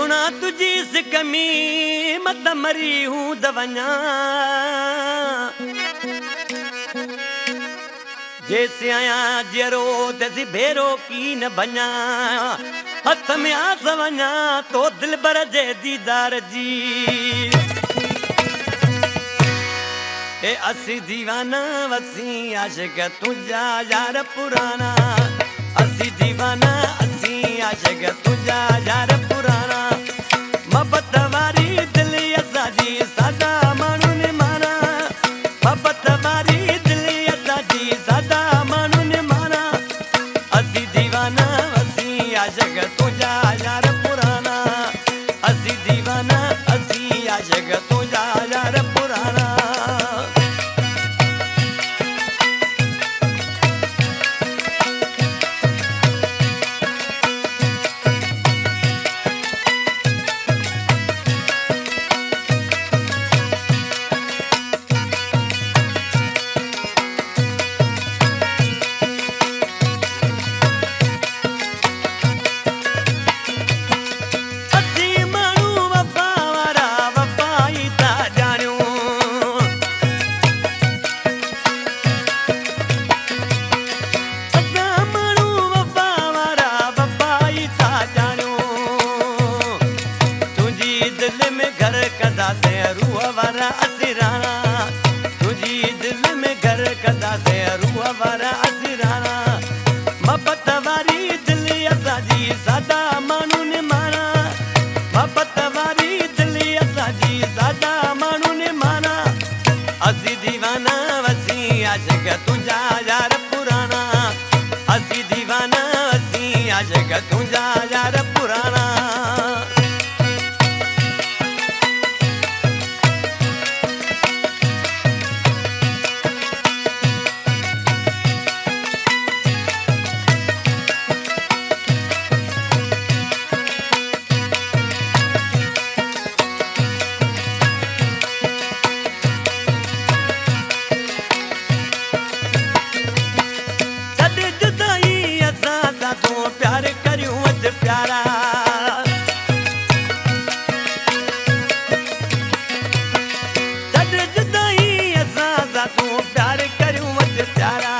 सुना तुझी सिकमी मत मरी हूं दवन्या जैसे आया जरो तैसी भेरो की न बन्या हथ में आस वन्या तो दिल बर जे दीदार जी ए असी दीवाना वसी आशिक तुझा यार पुराना असी दीवाना असी आशिक तुझा यार पुराना मोहब्बत वारी दिल असाजी सादा माण्हू ने माना मोहब्बत वारी दिल असाजी सादा माण्हू ने माना असी दीवाना असी आशिक तुझा यार पुराना असी दीवाना असी आशिक तुझा यार पुराना मोहब्बत वारी दिल असाजी सादा माण्हू ने माना मोहब्बत वारी दिल असाजी सादा माण्हू ने माना असी दीवाना वसी आशिक तुझा यार पुराना असी दीवाना वसी आशिक तुझा यार पुराना प्यारा जद जुदाई असां तूं प्यार करियूं वध प्यारा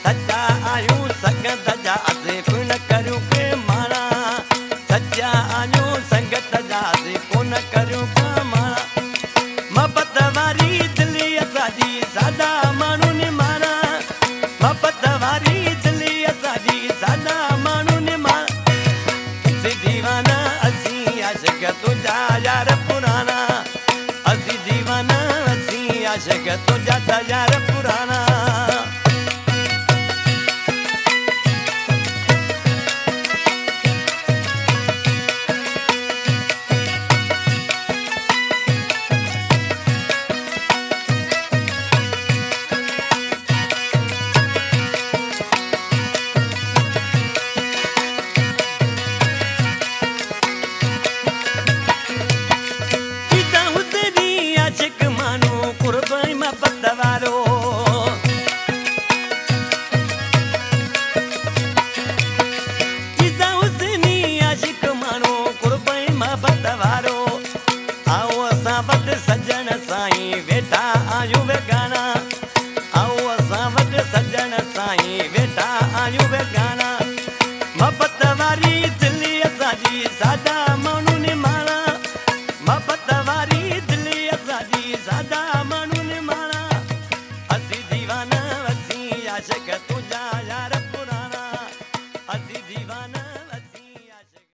सच्चा आहियूं संगत जा असीं कोन करियूं के माना सच्चा आहियूं संगत जा असीं कोन करियूं के माना मोहब्बत वारी दिल असांजी सादा माण्हू ने माना मोहब्बत वारी दिल असांजी सादा माण्हू ने माना दीवाना असी आशिक तुझा यार पुराना असी दीवाना असी आशिक तुझा यार पुराना सजन साईं वेठा आहियूं वेगाना